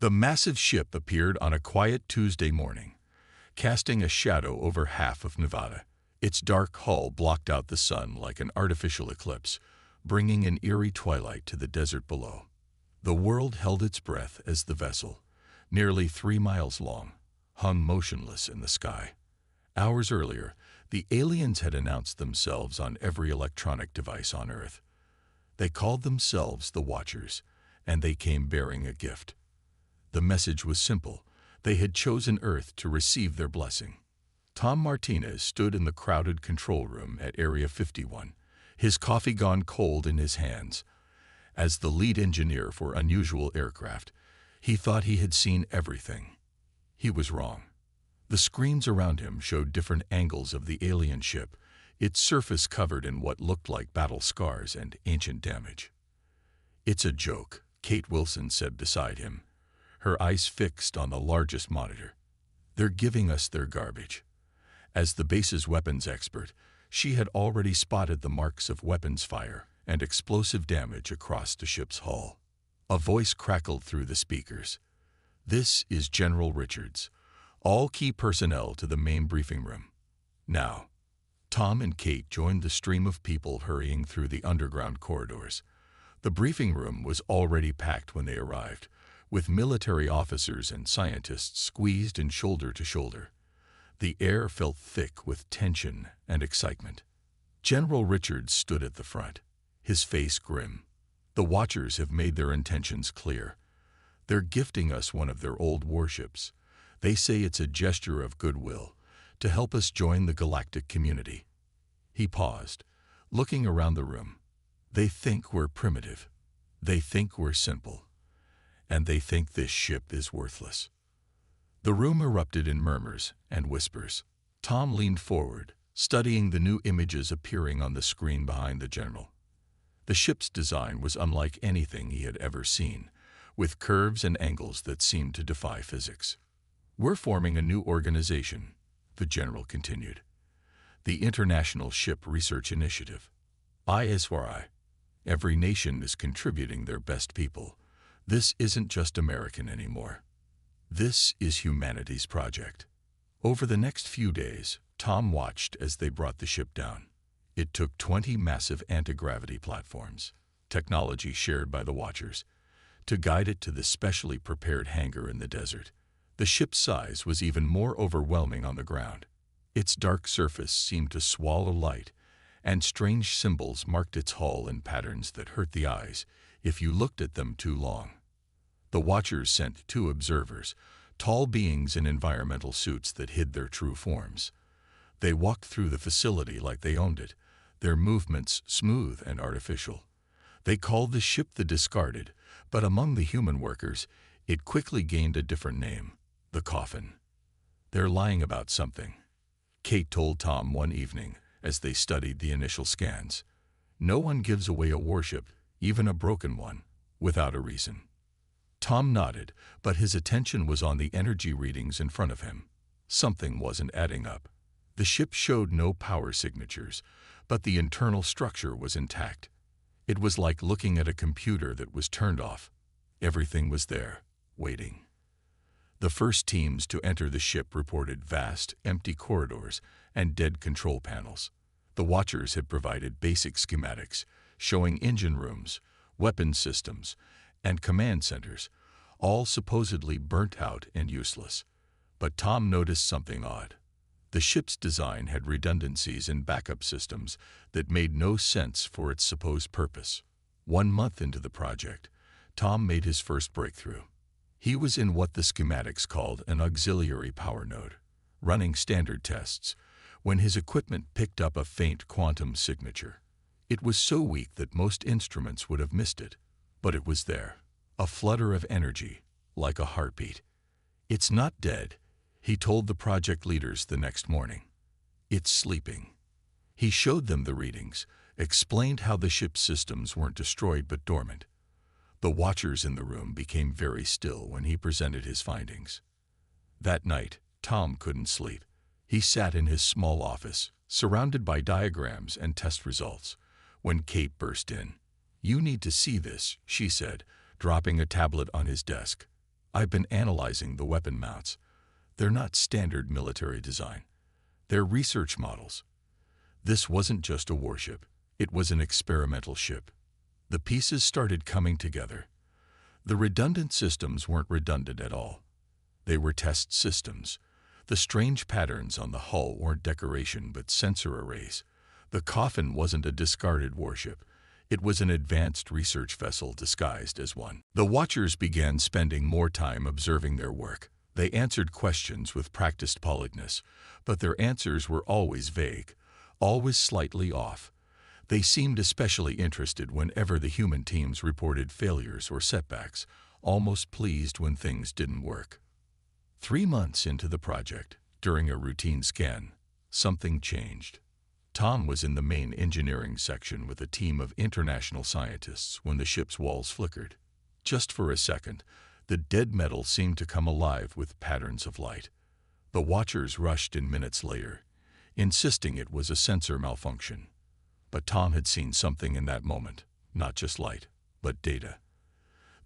The massive ship appeared on a quiet Tuesday morning, casting a shadow over half of Nevada. Its dark hull blocked out the sun like an artificial eclipse, bringing an eerie twilight to the desert below. The world held its breath as the vessel, nearly 3 miles long, hung motionless in the sky. Hours earlier, the aliens had announced themselves on every electronic device on Earth. They called themselves the Watchers, and they came bearing a gift. The message was simple. They had chosen Earth to receive their blessing. Tom Martinez stood in the crowded control room at Area 51, his coffee gone cold in his hands. As the lead engineer for unusual aircraft, he thought he had seen everything. He was wrong. The screens around him showed different angles of the alien ship, its surface covered in what looked like battle scars and ancient damage. "It's a joke," Kate Wilson said beside him, her eyes fixed on the largest monitor. "They're giving us their garbage." As the base's weapons expert, she had already spotted the marks of weapons fire and explosive damage across the ship's hull. A voice crackled through the speakers. "This is General Richards. All key personnel to the main briefing room." Now, Tom and Kate joined the stream of people hurrying through the underground corridors. The briefing room was already packed when they arrived, with military officers and scientists squeezed in shoulder to shoulder. The air felt thick with tension and excitement. General Richards stood at the front, his face grim. "The Watchers have made their intentions clear. They're gifting us one of their old warships. They say it's a gesture of goodwill to help us join the galactic community." He paused, looking around the room. "They think we're primitive. They think we're simple. And they think this ship is worthless." The room erupted in murmurs and whispers. Tom leaned forward, studying the new images appearing on the screen behind the general. The ship's design was unlike anything he had ever seen, with curves and angles that seemed to defy physics. "We're forming a new organization," the general continued. "The International Ship Research Initiative. ISRI. Every nation is contributing their best people. This isn't just American anymore. This is humanity's project." Over the next few days, Tom watched as they brought the ship down. It took 20 massive anti-gravity platforms, technology shared by the Watchers, to guide it to the specially prepared hangar in the desert. The ship's size was even more overwhelming on the ground. Its dark surface seemed to swallow light, and strange symbols marked its hull in patterns that hurt the eyes if you looked at them too long. The Watchers sent 2 observers, tall beings in environmental suits that hid their true forms. They walked through the facility like they owned it, their movements smooth and artificial. They called the ship the Discarded, but among the human workers, it quickly gained a different name, the Coffin. "They're lying about something," Kate told Tom one evening as they studied the initial scans. "No one gives away a warship, even a broken one, without a reason." Tom nodded, but his attention was on the energy readings in front of him. Something wasn't adding up. The ship showed no power signatures, but the internal structure was intact. It was like looking at a computer that was turned off. Everything was there, waiting. The first teams to enter the ship reported vast, empty corridors and dead control panels. The Watchers had provided basic schematics, showing engine rooms, weapons systems, and command centers, all supposedly burnt out and useless. But Tom noticed something odd. The ship's design had redundancies in backup systems that made no sense for its supposed purpose. 1 month into the project, Tom made his first breakthrough. He was in what the schematics called an auxiliary power node, running standard tests, when his equipment picked up a faint quantum signature. It was so weak that most instruments would have missed it, but it was there, a flutter of energy, like a heartbeat. "It's not dead," he told the project leaders the next morning. "It's sleeping." He showed them the readings, explained how the ship's systems weren't destroyed but dormant. The Watchers in the room became very still when he presented his findings. That night, Tom couldn't sleep. He sat in his small office, surrounded by diagrams and test results, when Kate burst in. "You need to see this," she said, dropping a tablet on his desk. I've been analyzing the weapon mounts. They're not standard military design. They're research models. This wasn't just a warship. It was an experimental ship. The pieces started coming together. The redundant systems weren't redundant at all. They were test systems. The strange patterns on the hull weren't decoration but sensor arrays. The coffin wasn't a discarded warship. It was an advanced research vessel disguised as one. The Watchers began spending more time observing their work. They answered questions with practiced politeness, but their answers were always vague, always slightly off. They seemed especially interested whenever the human teams reported failures or setbacks, almost pleased when things didn't work. 3 months into the project, during a routine scan, something changed. Tom was in the main engineering section with a team of international scientists when the ship's walls flickered. Just for a second, the dead metal seemed to come alive with patterns of light. The Watchers rushed in minutes later, insisting it was a sensor malfunction. But Tom had seen something in that moment, not just light, but data.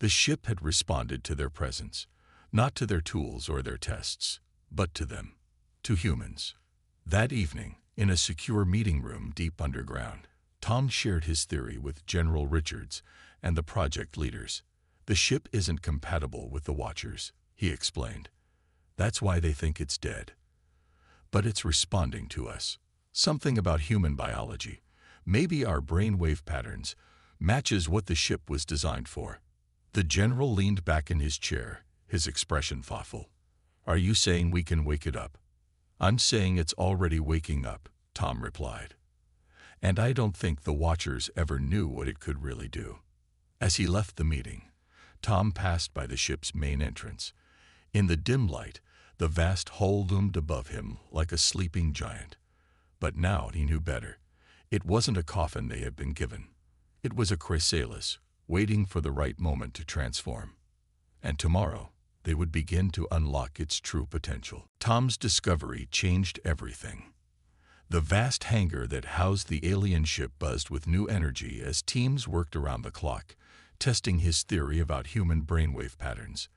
The ship had responded to their presence, not to their tools or their tests, but to them, to humans. That evening, in a secure meeting room deep underground, Tom shared his theory with General Richards and the project leaders. The ship isn't compatible with the Watchers, he explained. That's why they think it's dead. But it's responding to us. Something about human biology, maybe our brainwave patterns, matches what the ship was designed for. The general leaned back in his chair, his expression thoughtful. Are you saying we can wake it up? I'm saying it's already waking up, Tom replied. And I don't think the Watchers ever knew what it could really do. As he left the meeting, Tom passed by the ship's main entrance. In the dim light, the vast hull loomed above him like a sleeping giant. But now he knew better. It wasn't a coffin they had been given. It was a chrysalis, waiting for the right moment to transform. And tomorrow, they would begin to unlock its true potential. Tom's discovery changed everything. The vast hangar that housed the alien ship buzzed with new energy as teams worked around the clock, testing his theory about human brainwave patterns.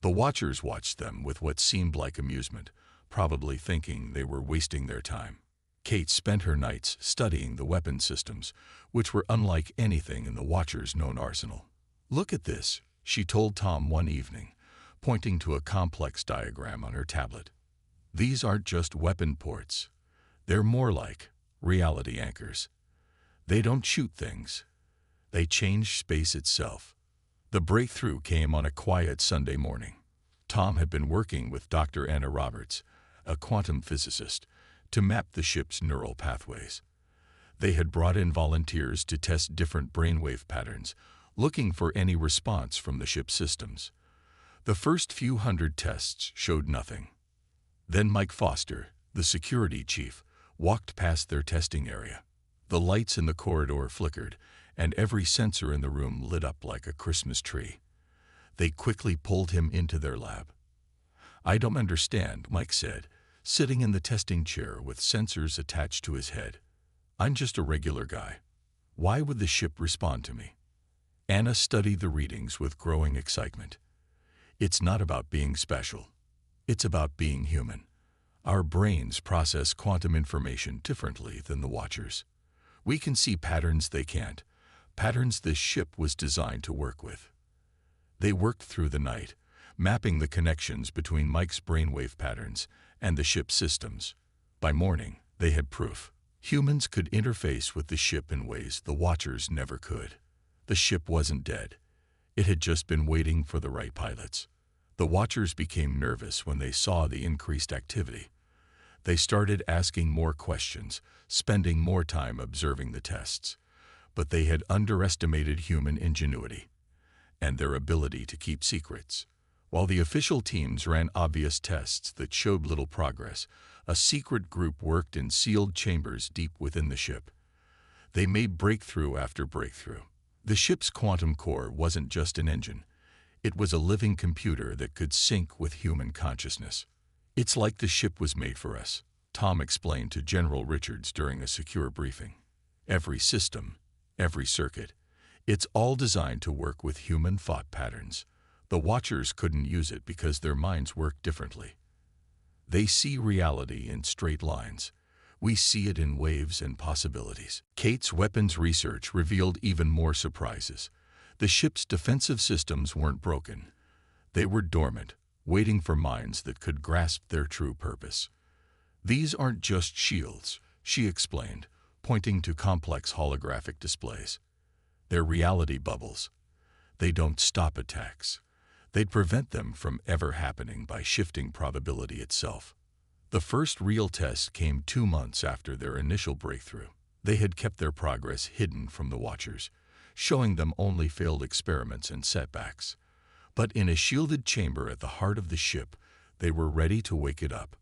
The Watchers watched them with what seemed like amusement, probably thinking they were wasting their time. Kate spent her nights studying the weapon systems, which were unlike anything in the Watchers' known arsenal. Look at this, she told Tom one evening, pointing to a complex diagram on her tablet. These aren't just weapon ports. They're more like reality anchors. They don't shoot things. They change space itself. The breakthrough came on a quiet Sunday morning. Tom had been working with Dr. Anna Roberts, a quantum physicist, to map the ship's neural pathways. They had brought in volunteers to test different brainwave patterns, looking for any response from the ship's systems. The first few hundred tests showed nothing. Then Mike Foster, the security chief, walked past their testing area. The lights in the corridor flickered, and every sensor in the room lit up like a Christmas tree. They quickly pulled him into their lab. I don't understand, Mike said, sitting in the testing chair with sensors attached to his head. I'm just a regular guy. Why would the ship respond to me? Anna studied the readings with growing excitement. It's not about being special. It's about being human. Our brains process quantum information differently than the Watchers. We can see patterns they can't, patterns this ship was designed to work with. They worked through the night, mapping the connections between Mike's brainwave patterns and the ship's systems. By morning, they had proof. Humans could interface with the ship in ways the Watchers never could. The ship wasn't dead. It had just been waiting for the right pilots. The Watchers became nervous when they saw the increased activity. They started asking more questions, spending more time observing the tests. But they had underestimated human ingenuity and their ability to keep secrets. While the official teams ran obvious tests that showed little progress, a secret group worked in sealed chambers deep within the ship. They made breakthrough after breakthrough. The ship's quantum core wasn't just an engine. It was a living computer that could sync with human consciousness. It's like the ship was made for us, Tom explained to General Richards during a secure briefing. Every system, every circuit, it's all designed to work with human thought patterns. The Watchers couldn't use it because their minds work differently. They see reality in straight lines. We see it in waves and possibilities. Kate's weapons research revealed even more surprises. The ship's defensive systems weren't broken. They were dormant, waiting for minds that could grasp their true purpose. These aren't just shields, she explained, pointing to complex holographic displays. They're reality bubbles. They don't stop attacks. They'd prevent them from ever happening by shifting probability itself. The first real test came 2 months after their initial breakthrough. They had kept their progress hidden from the Watchers, showing them only failed experiments and setbacks. But in a shielded chamber at the heart of the ship, they were ready to wake it up.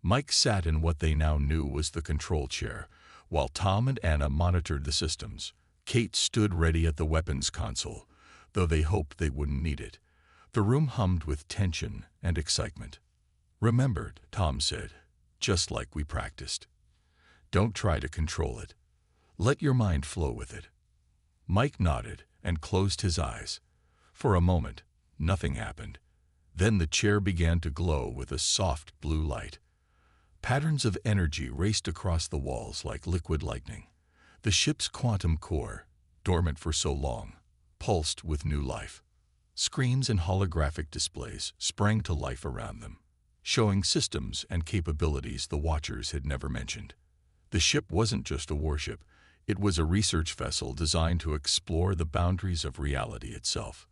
Mike sat in what they now knew was the control chair, while Tom and Anna monitored the systems. Kate stood ready at the weapons console, though they hoped they wouldn't need it. The room hummed with tension and excitement. "Remember," Tom said, "just like we practiced. Don't try to control it. Let your mind flow with it." Mike nodded and closed his eyes. For a moment, nothing happened. Then the chair began to glow with a soft blue light. Patterns of energy raced across the walls like liquid lightning. The ship's quantum core, dormant for so long, pulsed with new life. Screens and holographic displays sprang to life around them, showing systems and capabilities the Watchers had never mentioned. The ship wasn't just a warship, it was a research vessel designed to explore the boundaries of reality itself.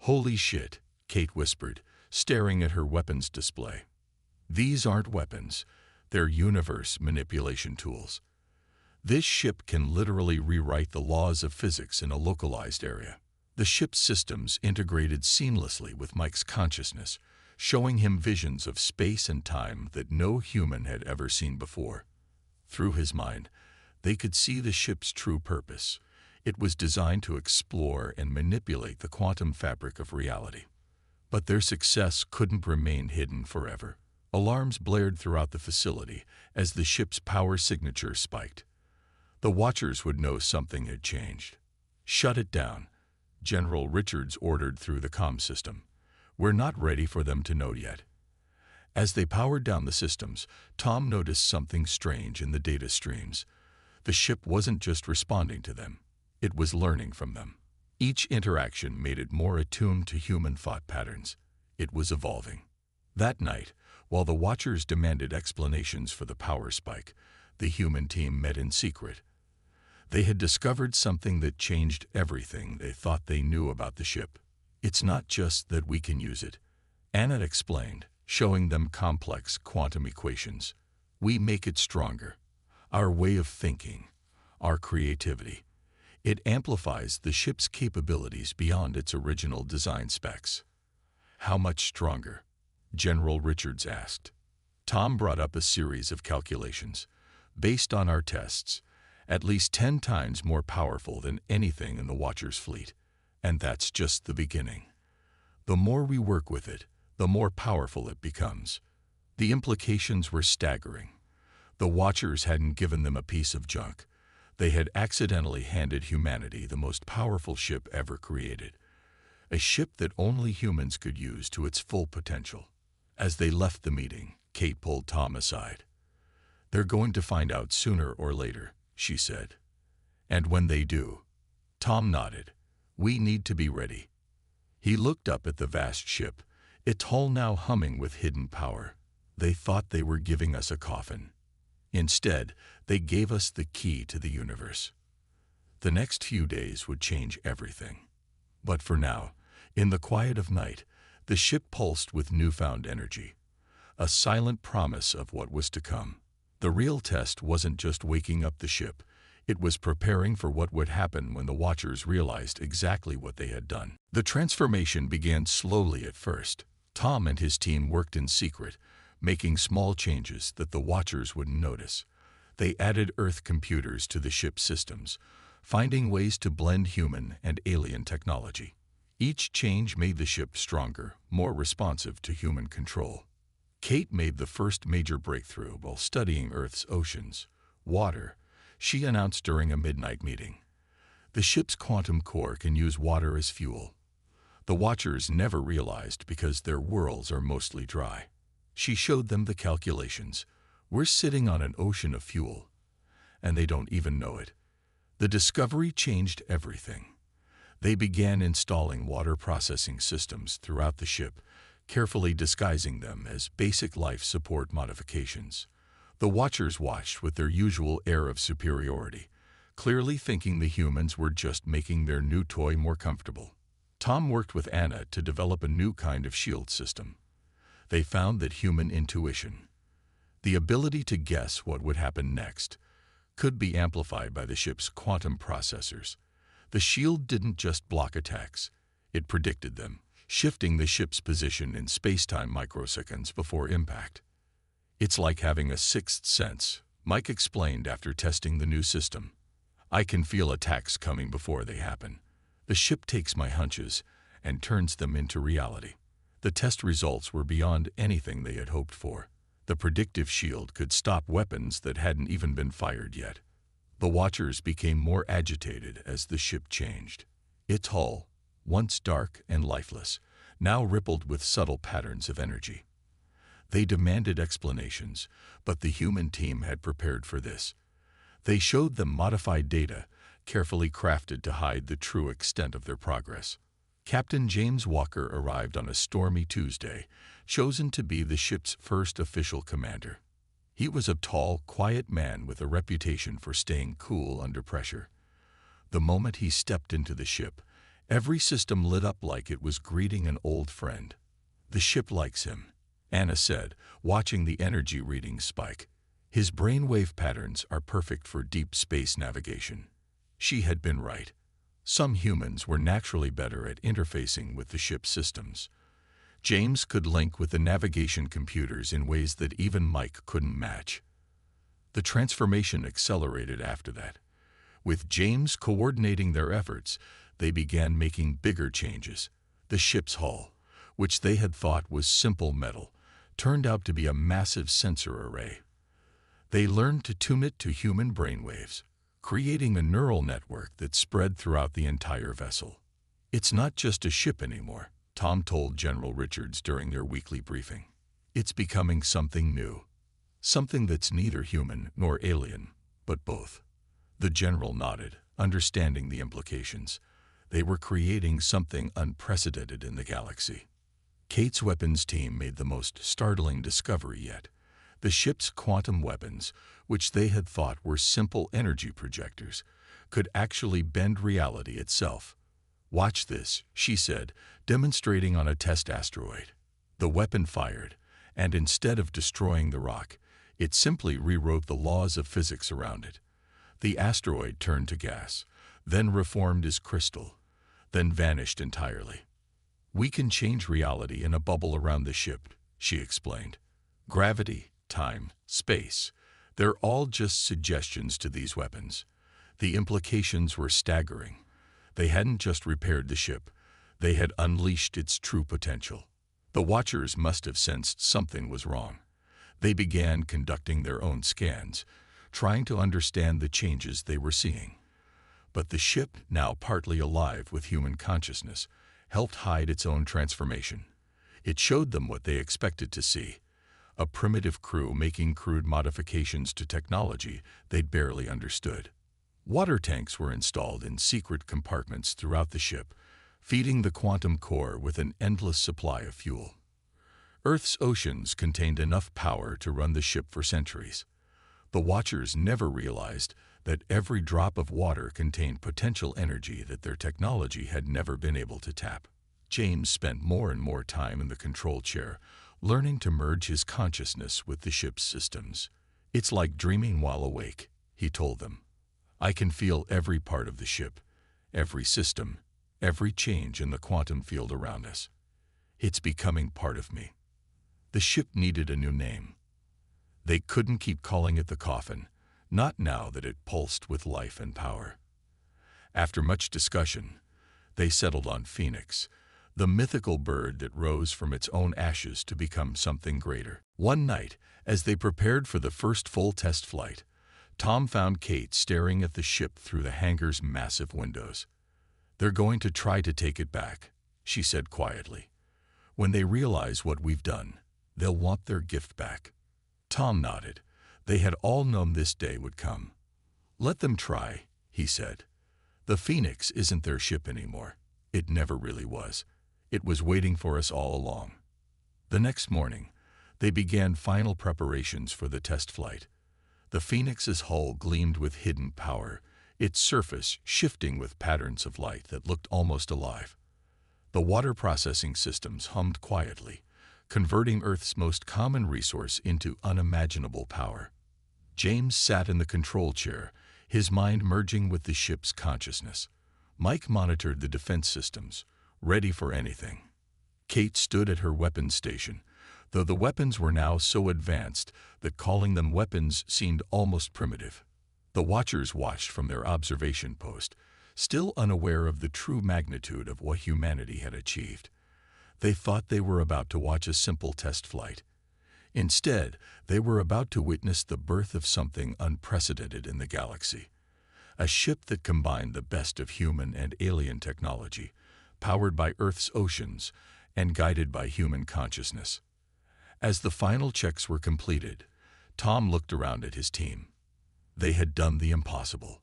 "Holy shit," Kate whispered, staring at her weapons display. "These aren't weapons, they're universe manipulation tools. This ship can literally rewrite the laws of physics in a localized area." The ship's systems integrated seamlessly with Mike's consciousness, showing him visions of space and time that no human had ever seen before. Through his mind, they could see the ship's true purpose. It was designed to explore and manipulate the quantum fabric of reality. But their success couldn't remain hidden forever. Alarms blared throughout the facility as the ship's power signature spiked. The Watchers would know something had changed. "Shut it down," General Richards ordered through the comm system. "We're not ready for them to know yet." As they powered down the systems, Tom noticed something strange in the data streams. The ship wasn't just responding to them, it was learning from them. Each interaction made it more attuned to human thought patterns. It was evolving. That night, while the Watchers demanded explanations for the power spike, the human team met in secret. They had discovered something that changed everything they thought they knew about the ship. "It's not just that we can use it," Anna explained, showing them complex quantum equations. "We make it stronger. Our way of thinking, our creativity. It amplifies the ship's capabilities beyond its original design specs." "How much stronger?" General Richards asked. Tom brought up a series of calculations. "Based on our tests, at least 10 times more powerful than anything in the Watchers' fleet. And that's just the beginning. The more we work with it, the more powerful it becomes." The implications were staggering. The Watchers hadn't given them a piece of junk. They had accidentally handed humanity the most powerful ship ever created. A ship that only humans could use to its full potential. As they left the meeting, Kate pulled Tom aside. "They're going to find out sooner or later," she said. "And when they do," Tom nodded, "we need to be ready." He looked up at the vast ship, its hull now humming with hidden power. "They thought they were giving us a coffin. Instead, they gave us the key to the universe." The next few days would change everything. But for now, in the quiet of night, the ship pulsed with newfound energy, a silent promise of what was to come. The real test wasn't just waking up the ship, it was preparing for what would happen when the Watchers realized exactly what they had done. The transformation began slowly at first. Tom and his team worked in secret, making small changes that the Watchers wouldn't notice. They added Earth computers to the ship's systems, finding ways to blend human and alien technology. Each change made the ship stronger, more responsive to human control. Kate made the first major breakthrough while studying Earth's oceans. "Water," she announced during a midnight meeting. "The ship's quantum core can use water as fuel." The watchers never realized because their worlds are mostly dry. She showed them the calculations. We're sitting on an ocean of fuel, and they don't even know it. The discovery changed everything. They began installing water processing systems throughout the ship, carefully disguising them as basic life support modifications. The watchers watched with their usual air of superiority, clearly thinking the humans were just making their new toy more comfortable. Tom worked with Anna to develop a new kind of shield system. They found that human intuition, the ability to guess what would happen next, could be amplified by the ship's quantum processors. The shield didn't just block attacks, it predicted them, shifting the ship's position in space-time microseconds before impact. It's like having a sixth sense, Mike explained after testing the new system. I can feel attacks coming before they happen. The ship takes my hunches and turns them into reality. The test results were beyond anything they had hoped for. The predictive shield could stop weapons that hadn't even been fired yet. The watchers became more agitated as the ship changed. Its hull, once dark and lifeless, now rippled with subtle patterns of energy. They demanded explanations, but the human team had prepared for this. They showed them modified data, carefully crafted to hide the true extent of their progress. Captain James Walker arrived on a stormy Tuesday, chosen to be the ship's first official commander. He was a tall, quiet man with a reputation for staying cool under pressure. The moment he stepped into the ship, every system lit up like it was greeting an old friend. "The ship likes him," Anna said, watching the energy readings spike. "His brainwave patterns are perfect for deep space navigation." She had been right. Some humans were naturally better at interfacing with the ship's systems. James could link with the navigation computers in ways that even Mike couldn't match. The transformation accelerated after that. With James coordinating their efforts, they began making bigger changes. The ship's hull, which they had thought was simple metal, turned out to be a massive sensor array. They learned to tune it to human brainwaves, creating a neural network that spread throughout the entire vessel. "It's not just a ship anymore," Tom told General Richards during their weekly briefing. "It's becoming something new. Something that's neither human nor alien, but both." The general nodded, understanding the implications. They were creating something unprecedented in the galaxy. Kate's weapons team made the most startling discovery yet. The ship's quantum weapons, which they had thought were simple energy projectors, could actually bend reality itself. "Watch this," she said, demonstrating on a test asteroid. The weapon fired, and instead of destroying the rock, it simply rewrote the laws of physics around it. The asteroid turned to gas, then reformed as crystal, then vanished entirely. "We can change reality in a bubble around the ship," she explained. "Gravity, time, space, they're all just suggestions to these weapons." The implications were staggering. They hadn't just repaired the ship, they had unleashed its true potential. The watchers must have sensed something was wrong. They began conducting their own scans, trying to understand the changes they were seeing. But the ship, now partly alive with human consciousness, helped hide its own transformation. It showed them what they expected to see: a primitive crew making crude modifications to technology they'd barely understood. Water tanks were installed in secret compartments throughout the ship, feeding the quantum core with an endless supply of fuel. Earth's oceans contained enough power to run the ship for centuries. The watchers never realized that every drop of water contained potential energy that their technology had never been able to tap. James spent more and more time in the control chair, learning to merge his consciousness with the ship's systems. "It's like dreaming while awake," he told them. "I can feel every part of the ship, every system, every change in the quantum field around us. It's becoming part of me." The ship needed a new name. They couldn't keep calling it the Coffin, not now that it pulsed with life and power. After much discussion, they settled on Phoenix, the mythical bird that rose from its own ashes to become something greater. One night, as they prepared for the first full test flight, Tom found Kate staring at the ship through the hangar's massive windows. "They're going to try to take it back," she said quietly. "When they realize what we've done, they'll want their gift back." Tom nodded. They had all known this day would come. "Let them try," he said. "The Phoenix isn't their ship anymore. It never really was. It was waiting for us all along." The next morning, they began final preparations for the test flight. The Phoenix's hull gleamed with hidden power, its surface shifting with patterns of light that looked almost alive. The water processing systems hummed quietly, converting Earth's most common resource into unimaginable power. James sat in the control chair, his mind merging with the ship's consciousness. Mike monitored the defense systems, ready for anything. Kate stood at her weapons station, though the weapons were now so advanced that calling them weapons seemed almost primitive. The Watchers watched from their observation post, still unaware of the true magnitude of what humanity had achieved. They thought they were about to watch a simple test flight. Instead, they were about to witness the birth of something unprecedented in the galaxy. A ship that combined the best of human and alien technology, powered by Earth's oceans and guided by human consciousness. As the final checks were completed, Tom looked around at his team. They had done the impossible.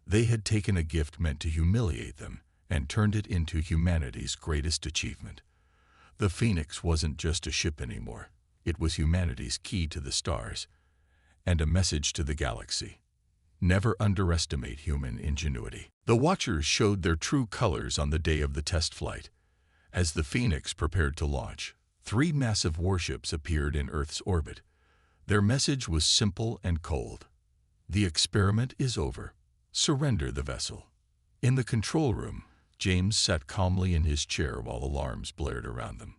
They had taken a gift meant to humiliate them and turned it into humanity's greatest achievement. The Phoenix wasn't just a ship anymore. It was humanity's key to the stars and a message to the galaxy. Never underestimate human ingenuity. The Watchers showed their true colors on the day of the test flight. As the Phoenix prepared to launch, 3 massive warships appeared in Earth's orbit. Their message was simple and cold. "The experiment is over. Surrender the vessel." In the control room, James sat calmly in his chair while alarms blared around them.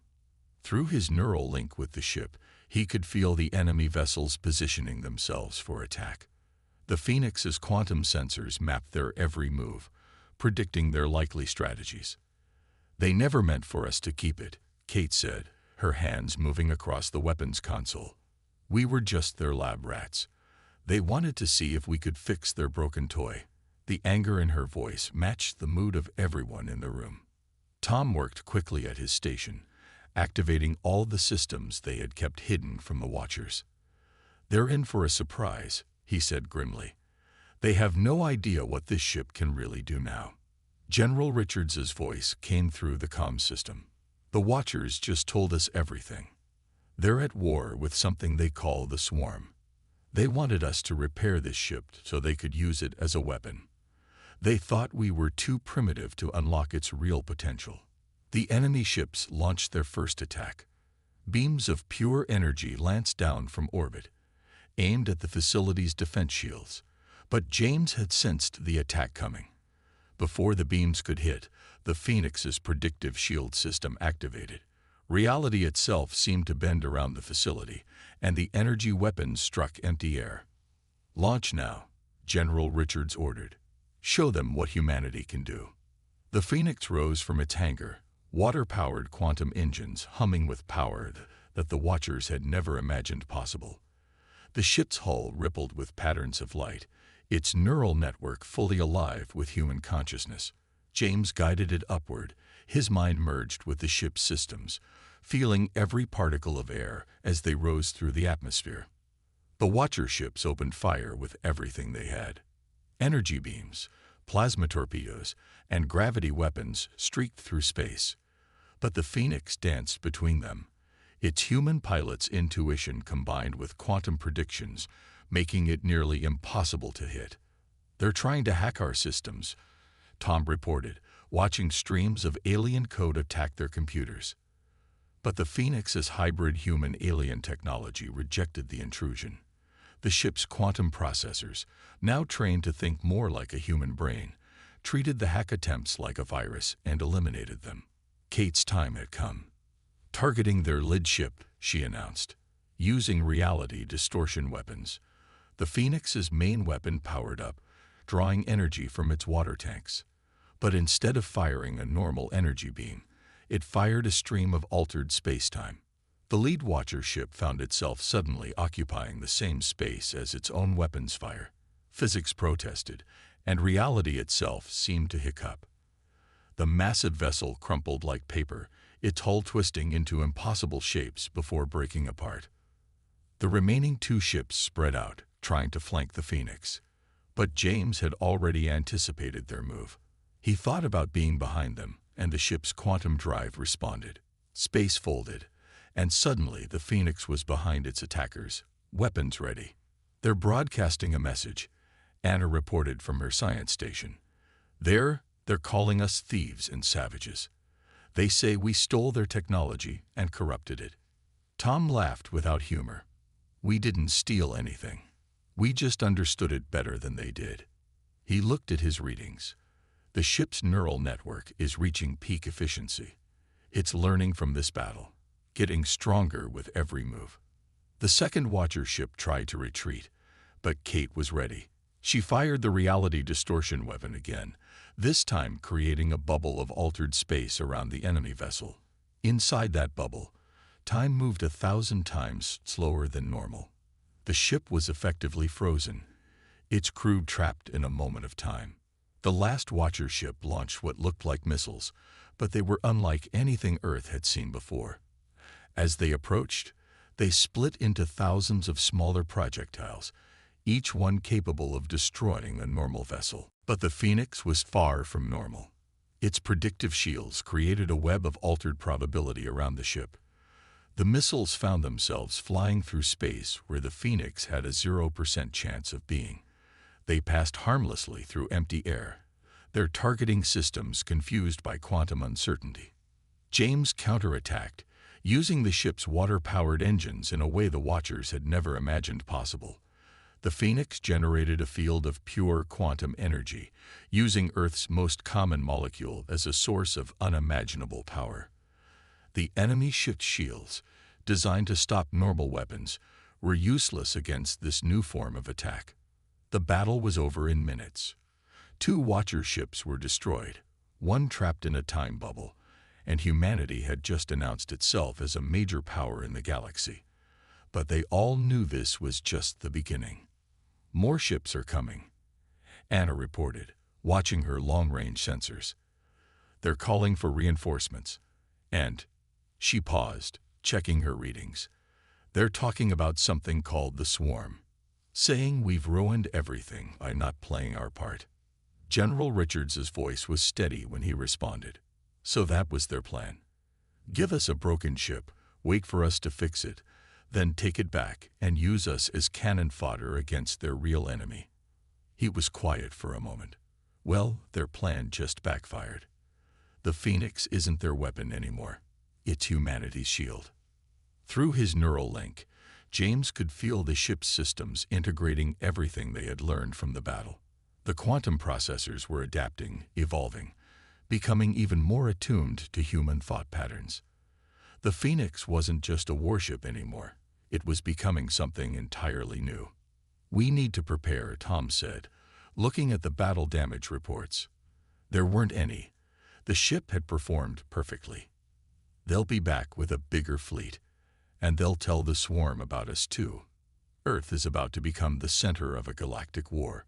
Through his neural link with the ship, he could feel the enemy vessels positioning themselves for attack. The Phoenix's quantum sensors mapped their every move, predicting their likely strategies. "They never meant for us to keep it," Kate said, her hands moving across the weapons console. "We were just their lab rats. They wanted to see if we could fix their broken toy." The anger in her voice matched the mood of everyone in the room. Tom worked quickly at his station, activating all the systems they had kept hidden from the Watchers. "They're in for a surprise," he said grimly. "They have no idea what this ship can really do now." General Richards's voice came through the comm system. "The Watchers just told us everything. They're at war with something they call the Swarm. They wanted us to repair this ship so they could use it as a weapon. They thought we were too primitive to unlock its real potential." The enemy ships launched their first attack. Beams of pure energy lanced down from orbit, aimed at the facility's defense shields. But James had sensed the attack coming. Before the beams could hit, the Phoenix's predictive shield system activated. Reality itself seemed to bend around the facility, and the energy weapons struck empty air. "Launch now," General Richards ordered. "Show them what humanity can do." The Phoenix rose from its hangar, water-powered quantum engines humming with power that the Watchers had never imagined possible. The ship's hull rippled with patterns of light, its neural network fully alive with human consciousness. James guided it upward, his mind merged with the ship's systems, feeling every particle of air as they rose through the atmosphere. The Watcher ships opened fire with everything they had. Energy beams, plasma torpedoes, and gravity weapons streaked through space. But the Phoenix danced between them, its human pilot's intuition combined with quantum predictions, making it nearly impossible to hit. "They're trying to hack our systems," Tom reported, watching streams of alien code attack their computers. But the Phoenix's hybrid human-alien technology rejected the intrusion. The ship's quantum processors, now trained to think more like a human brain, treated the hack attempts like a virus and eliminated them. Kate's time had come. "Targeting their lid ship," she announced, using reality distortion weapons. The Phoenix's main weapon powered up, drawing energy from its water tanks. But instead of firing a normal energy beam, it fired a stream of altered space-time. The lead Watcher ship found itself suddenly occupying the same space as its own weapons fire. Physics protested, and reality itself seemed to hiccup. The massive vessel crumpled like paper, its hull twisting into impossible shapes before breaking apart. The remaining two ships spread out, trying to flank the Phoenix. But James had already anticipated their move. He thought about being behind them, and the ship's quantum drive responded. Space folded, and suddenly the Phoenix was behind its attackers, weapons ready. "They're broadcasting a message," Anna reported from her science station. They're calling us thieves and savages. They say we stole their technology and corrupted it." Tom laughed without humor. "We didn't steal anything. We just understood it better than they did." He looked at his readings. The ship's neural network is reaching peak efficiency. It's learning from this battle, getting stronger with every move. The second Watcher ship tried to retreat, but Kate was ready. She fired the reality distortion weapon again, this time creating a bubble of altered space around the enemy vessel. Inside that bubble, time moved 1,000 times slower than normal. The ship was effectively frozen, its crew trapped in a moment of time. The last Watcher ship launched what looked like missiles, but they were unlike anything Earth had seen before. As they approached, they split into thousands of smaller projectiles, each one capable of destroying a normal vessel. But the Phoenix was far from normal. Its predictive shields created a web of altered probability around the ship. The missiles found themselves flying through space where the Phoenix had a 0% chance of being. They passed harmlessly through empty air, their targeting systems confused by quantum uncertainty. James counterattacked, using the ship's water-powered engines in a way the Watchers had never imagined possible. The Phoenix generated a field of pure quantum energy, using Earth's most common molecule as a source of unimaginable power. The enemy ship's shields, designed to stop normal weapons, were useless against this new form of attack. The battle was over in minutes. 2 Watcher ships were destroyed, one trapped in a time bubble, and humanity had just announced itself as a major power in the galaxy. But they all knew this was just the beginning. "More ships are coming," Anna reported, watching her long-range sensors. "They're calling for reinforcements, and..." She paused, checking her readings. "They're talking about something called the Swarm, saying we've ruined everything by not playing our part." General Richards's voice was steady when he responded. "So that was their plan. Give us a broken ship, wait for us to fix it, then take it back and use us as cannon fodder against their real enemy." He was quiet for a moment. "Well, their plan just backfired. The Phoenix isn't their weapon anymore. It's humanity's shield." Through his neural link, James could feel the ship's systems integrating everything they had learned from the battle. The quantum processors were adapting, evolving, becoming even more attuned to human thought patterns. The Phoenix wasn't just a warship anymore. It was becoming something entirely new. "We need to prepare," Tom said, looking at the battle damage reports. There weren't any. The ship had performed perfectly. "They'll be back with a bigger fleet, and they'll tell the Swarm about us too. Earth is about to become the center of a galactic war."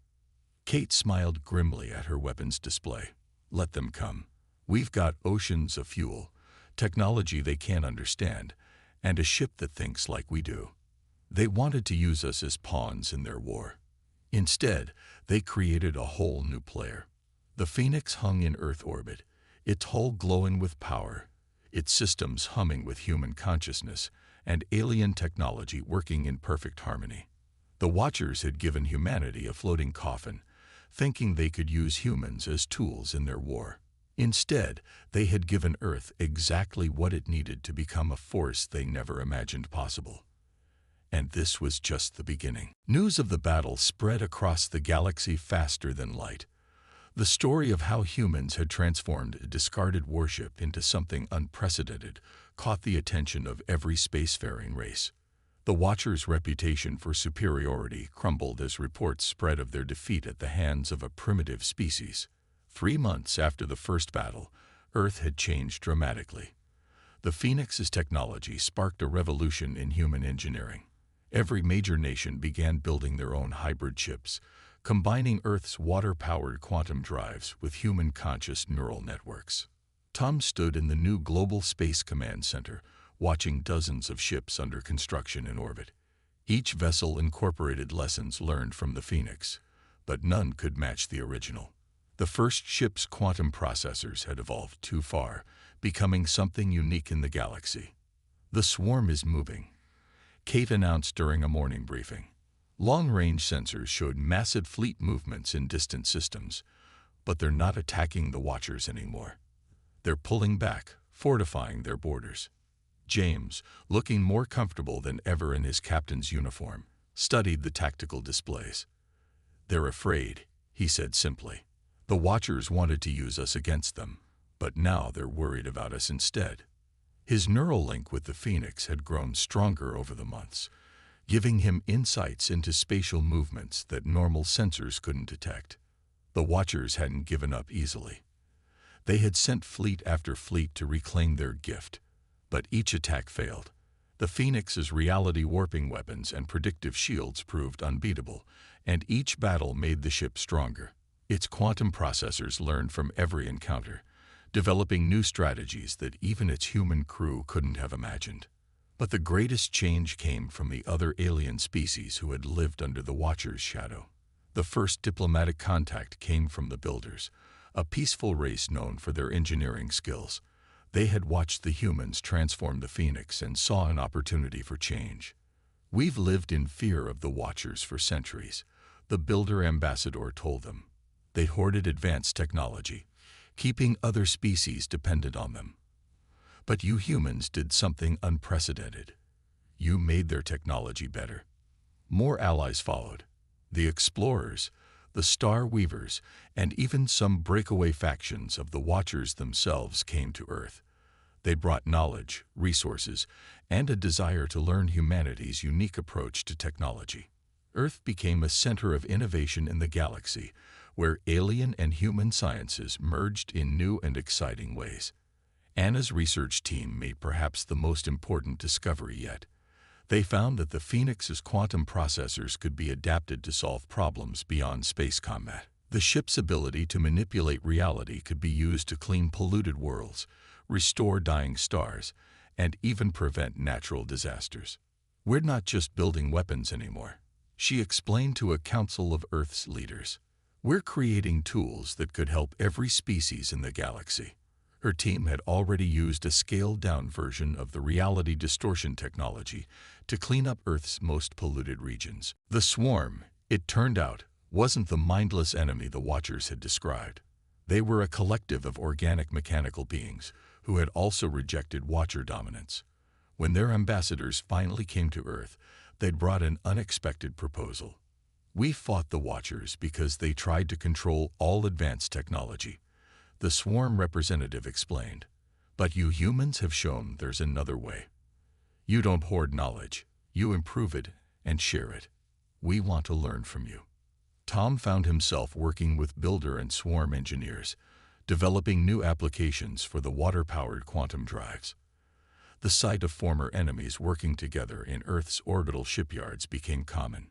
Kate smiled grimly at her weapons display. "Let them come. We've got oceans of fuel, technology they can't understand, and a ship that thinks like we do. They wanted to use us as pawns in their war. Instead, they created a whole new player." The Phoenix hung in Earth orbit, its hull glowing with power, its systems humming with human consciousness, and alien technology working in perfect harmony. The Watchers had given humanity a floating coffin, thinking they could use humans as tools in their war. Instead, they had given Earth exactly what it needed to become a force they never imagined possible. And this was just the beginning. News of the battle spread across the galaxy faster than light. The story of how humans had transformed a discarded warship into something unprecedented caught the attention of every spacefaring race. The Watchers' reputation for superiority crumbled as reports spread of their defeat at the hands of a primitive species. 3 months after the first battle, Earth had changed dramatically. The Phoenix's technology sparked a revolution in human engineering. Every major nation began building their own hybrid ships, combining Earth's water-powered quantum drives with human-conscious neural networks. Tom stood in the new Global Space Command Center, watching dozens of ships under construction in orbit. Each vessel incorporated lessons learned from the Phoenix, but none could match the original. The first ship's quantum processors had evolved too far, becoming something unique in the galaxy. "The swarm is moving," Kate announced during a morning briefing. Long-range sensors showed massive fleet movements in distant systems, but they're not attacking the Watchers anymore. They're pulling back, fortifying their borders. James, looking more comfortable than ever in his captain's uniform, studied the tactical displays. "They're afraid," he said simply. "The Watchers wanted to use us against them, but now they're worried about us instead." His neural link with the Phoenix had grown stronger over the months, giving him insights into spatial movements that normal sensors couldn't detect. The Watchers hadn't given up easily. They had sent fleet after fleet to reclaim their gift, but each attack failed. The Phoenix's reality-warping weapons and predictive shields proved unbeatable, and each battle made the ship stronger. Its quantum processors learned from every encounter, developing new strategies that even its human crew couldn't have imagined. But the greatest change came from the other alien species who had lived under the Watcher's shadow. The first diplomatic contact came from the Builders, a peaceful race known for their engineering skills. They had watched the humans transform the Phoenix and saw an opportunity for change. "We've lived in fear of the Watchers for centuries," the Builder ambassador told them. They hoarded advanced technology, keeping other species dependent on them. "But you humans did something unprecedented. You made their technology better." More allies followed. The Explorers, the Star Weavers, and even some breakaway factions of the Watchers themselves came to Earth. They brought knowledge, resources, and a desire to learn humanity's unique approach to technology. Earth became a center of innovation in the galaxy, where alien and human sciences merged in new and exciting ways. Anna's research team made perhaps the most important discovery yet. They found that the Phoenix's quantum processors could be adapted to solve problems beyond space combat. The ship's ability to manipulate reality could be used to clean polluted worlds, restore dying stars, and even prevent natural disasters. "We're not just building weapons anymore," she explained to a council of Earth's leaders. "We're creating tools that could help every species in the galaxy." Her team had already used a scaled-down version of the reality distortion technology to clean up Earth's most polluted regions. The swarm, it turned out, wasn't the mindless enemy the Watchers had described. They were a collective of organic mechanical beings who had also rejected Watcher dominance. When their ambassadors finally came to Earth, they'd brought an unexpected proposal. "We fought the Watchers because they tried to control all advanced technology," the swarm representative explained. "But you humans have shown there's another way. You don't hoard knowledge, you improve it and share it. We want to learn from you." Tom found himself working with Builder and Swarm engineers, developing new applications for the water-powered quantum drives. The sight of former enemies working together in Earth's orbital shipyards became common.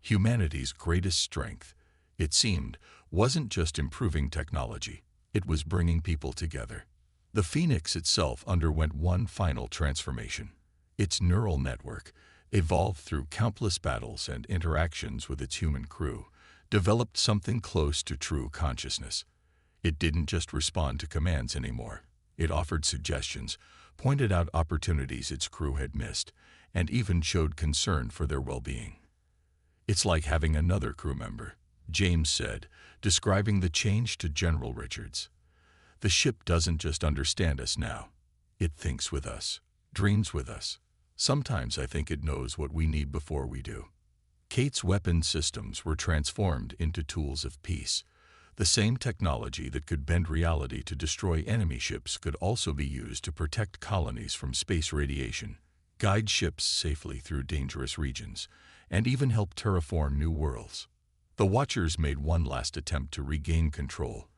Humanity's greatest strength, it seemed, wasn't just improving technology, it was bringing people together. The Phoenix itself underwent one final transformation. Its neural network, evolved through countless battles and interactions with its human crew, developed something close to true consciousness. It didn't just respond to commands anymore. It offered suggestions, pointed out opportunities its crew had missed, and even showed concern for their well-being. "It's like having another crew member," James said, describing the change to General Richards. "The ship doesn't just understand us now. It thinks with us, dreams with us. Sometimes I think it knows what we need before we do." Kate's weapon systems were transformed into tools of peace. The same technology that could bend reality to destroy enemy ships could also be used to protect colonies from space radiation, guide ships safely through dangerous regions, and even help terraform new worlds. The Watchers made one last attempt to regain control.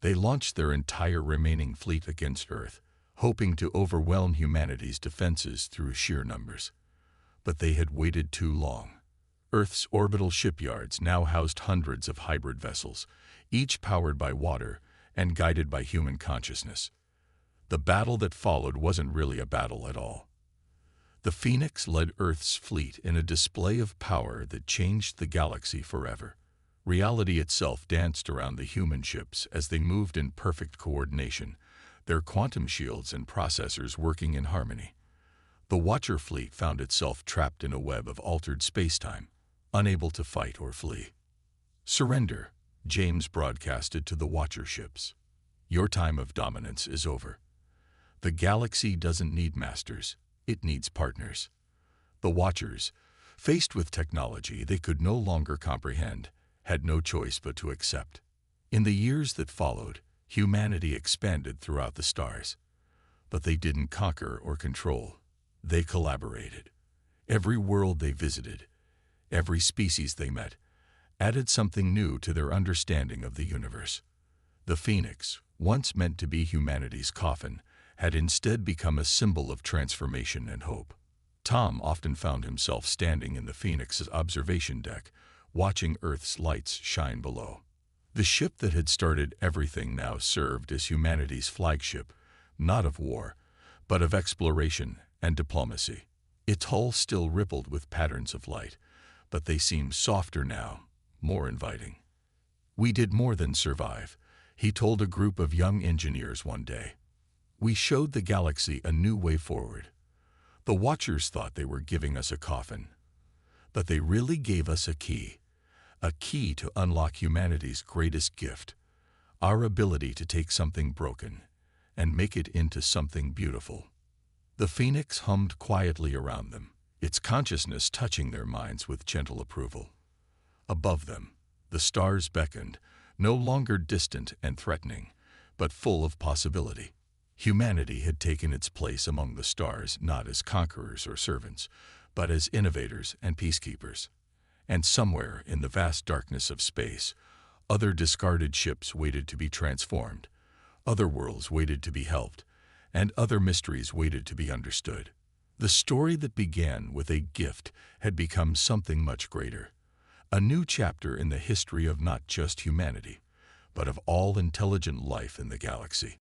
They launched their entire remaining fleet against Earth, hoping to overwhelm humanity's defenses through sheer numbers. But they had waited too long. Earth's orbital shipyards now housed hundreds of hybrid vessels, each powered by water and guided by human consciousness. The battle that followed wasn't really a battle at all. The Phoenix led Earth's fleet in a display of power that changed the galaxy forever. Reality itself danced around the human ships as they moved in perfect coordination, their quantum shields and processors working in harmony. The Watcher fleet found itself trapped in a web of altered spacetime, unable to fight or flee. "Surrender," James broadcasted to the Watcher ships. "Your time of dominance is over. The galaxy doesn't need masters, it needs partners." The Watchers, faced with technology they could no longer comprehend, had no choice but to accept. In the years that followed, humanity expanded throughout the stars. But they didn't conquer or control. They collaborated. Every world they visited, every species they met, added something new to their understanding of the universe. The Phoenix, once meant to be humanity's coffin, had instead become a symbol of transformation and hope. Tom often found himself standing in the Phoenix's observation deck, watching Earth's lights shine below. The ship that had started everything now served as humanity's flagship, not of war, but of exploration and diplomacy. Its hull still rippled with patterns of light, but they seemed softer now, more inviting. "We did more than survive," he told a group of young engineers one day. "We showed the galaxy a new way forward. The Watchers thought they were giving us a coffin, but they really gave us a key to unlock humanity's greatest gift, our ability to take something broken and make it into something beautiful." The Phoenix hummed quietly around them, its consciousness touching their minds with gentle approval. Above them, the stars beckoned, no longer distant and threatening, but full of possibility. Humanity had taken its place among the stars not as conquerors or servants, but as innovators and peacekeepers. And somewhere in the vast darkness of space, other discarded ships waited to be transformed, other worlds waited to be helped, and other mysteries waited to be understood. The story that began with a gift had become something much greater, a new chapter in the history of not just humanity, but of all intelligent life in the galaxy.